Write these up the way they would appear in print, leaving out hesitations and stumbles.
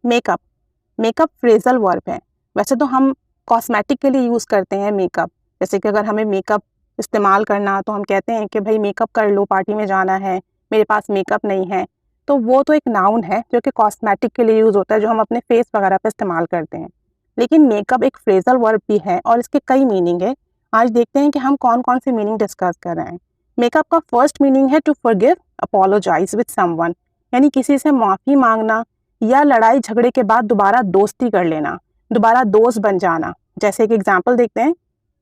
Makeup, makeup phrasal verb है। वैसे तो हम कॉस्मेटिक के लिए यूज़ करते हैं मेकअप, जैसे कि अगर हमें मेकअप इस्तेमाल करना तो हम कहते हैं कि भाई मेकअप कर लो, पार्टी में जाना है, मेरे पास मेकअप नहीं है। तो वो तो एक नाउन है जो कि कॉस्मेटिक के लिए यूज़ होता है, जो हम अपने फेस वगैरह पे इस्तेमाल करते हैं। लेकिन मेकअप एक फ्रेजल वर्ब भी है और इसके कई मीनिंग है। आज देखते हैं कि हम कौन कौन से मीनिंग डिस्कस कर रहे हैं। मेकअप का फर्स्ट मीनिंग है to forgive, apologise with someone, यानी किसी से माफ़ी मांगना या लड़ाई झगड़े के बाद दोबारा दोस्ती कर लेना, दोबारा दोस्त बन जाना। जैसे एक एग्जाम्पल देखते हैं,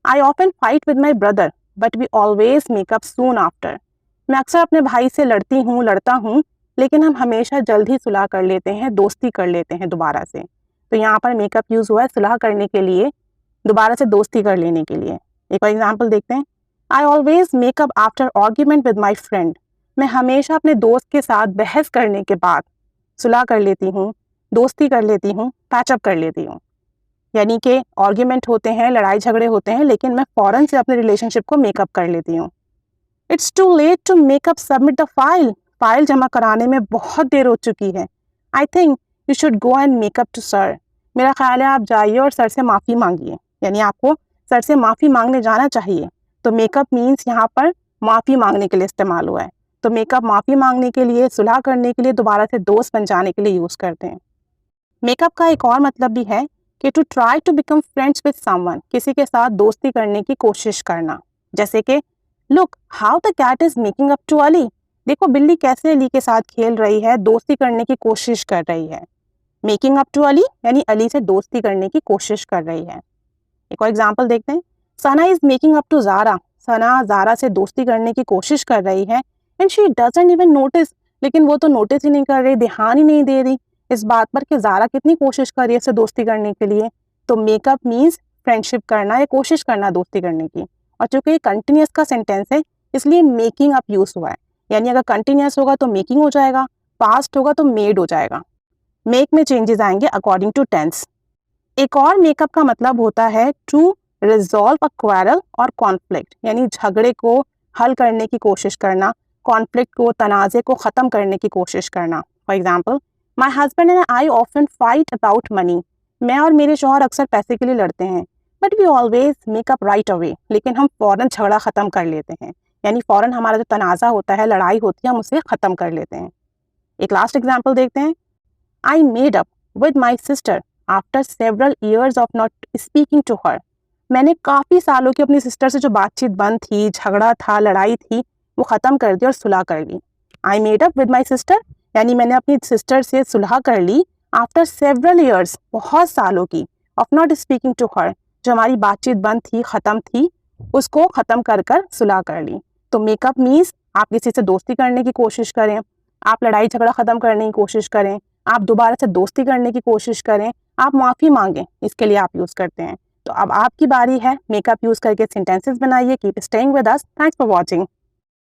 I often fight with my brother but we always make up soon after. मैं अक्सर अपने भाई से लड़ता हूँ, लेकिन हम हमेशा जल्द ही सुलह कर लेते हैं, दोस्ती कर लेते हैं दोबारा से। तो यहाँ पर मेकअप यूज़ हुआ है सुलह करने के लिए, दोबारा से दोस्ती कर लेने के लिए। एक और एग्जाम्पल देखते हैं, I always makeup after argument with my friend. मैं हमेशा अपने दोस्त के साथ बहस करने के बाद सुलह कर लेती हूँ, दोस्ती कर लेती हूँ, पैचअप कर लेती हूँ। यानी कि आर्ग्यूमेंट होते हैं, लड़ाई झगड़े होते हैं, लेकिन मैं फ़ौरन से अपने रिलेशनशिप को मेकअप कर लेती हूँ। It's too late to make up submit the file जमा कराने में बहुत देर हो चुकी है। I think you should go and make up to sir. मेरा ख्याल है आप जाइए और सर से माफ़ी मांगिए, यानी आपको सर से माफ़ी मांगने जाना चाहिए। तो मेकअप मीन्स यहाँ पर माफ़ी मांगने के लिए इस्तेमाल हुआ है। तो मेकअप माफ़ी मांगने के लिए, सुलह करने के लिए, दोबारा से दोस्त बन जाने के लिए यूज़ करते हैं। मेकअप का एक और मतलब भी है कि to try to become friends with someone, किसी के साथ दोस्ती करने की कोशिश करना। जैसे कि look how the cat is making up to Ali, देखो बिल्ली कैसे अली के साथ खेल रही है, दोस्ती करने की कोशिश कर रही है। मेकिंग अप टू अली यानी अली से दोस्ती करने की कोशिश कर रही है। एक और एग्जाम्पल देखते हैं, Sana is making up to Zara, Sana Zara से दोस्ती करने की कोशिश कर रही है। And she doesn't even notice, लेकिन वो तो नोटिस ही नहीं कर रही, ध्यान ही नहीं दे रही इस बात पर कि ज़ारा कितनी कोशिश कर रही है इससे दोस्ती करने के लिए। तो मेकअप मीन्स फ्रेंडशिप करना या कोशिश करना दोस्ती करने की। और चूंकि ये कंटिन्यूस का सेंटेंस है, इसलिए मेकिंग अप यूज़ हुआ है। यानी अगर कंटिन्यूस होगा तो मेकिंग हो जाएगा, पास्ट होगा तो मेड हो जाएगा। मेक में चेंजेस आएंगे अकॉर्डिंग टू टेंस। एक और मेकअप का मतलब होता है टू रिजॉल्व अ क्वारल और कॉन्फ्लिक्ट, यानी झगड़े को हल करने की कोशिश करना, कॉन्फ्लिक्ट को, तनाज़े को ख़त्म करने की कोशिश करना। For example, my husband and I often fight about money, मैं और मेरे शौहर अक्सर पैसे के लिए लड़ते हैं। But we always make up right away, लेकिन हम फ़ौरन झगड़ा ख़त्म कर लेते हैं। यानी फ़ौरन हमारा जो तनाज़ा होता है, लड़ाई होती है, हम उसे ख़त्म कर लेते हैं। एक लास्ट एग्जाम्पल देखते हैं, I made up with my sister after several years of not speaking to her, मैंने काफ़ी सालों की अपनी सिस्टर से जो बातचीत बंद थी, झगड़ा था, लड़ाई थी, वो ख़त्म कर दी और सुलह कर ली। I made up with my sister यानी मैंने अपनी सिस्टर से सुलह कर ली आफ्टर सेवरल ईयर्स, बहुत सालों की, of not speaking to her, जो हमारी बातचीत बंद थी, ख़त्म थी, उसको ख़त्म कर सुलह कर ली। तो मेकअप मीन्स आप किसी से दोस्ती करने की कोशिश करें, आप लड़ाई झगड़ा ख़त्म करने की कोशिश करें, आप दोबारा से दोस्ती करने की कोशिश करें, आप माफ़ी मांगें, इसके लिए आप यूज़ करते हैं। तो अब आपकी बारी है, मेकअप यूज़ करके सेंटेंसेस बनाइए। Keep staying with us, thanks for watching.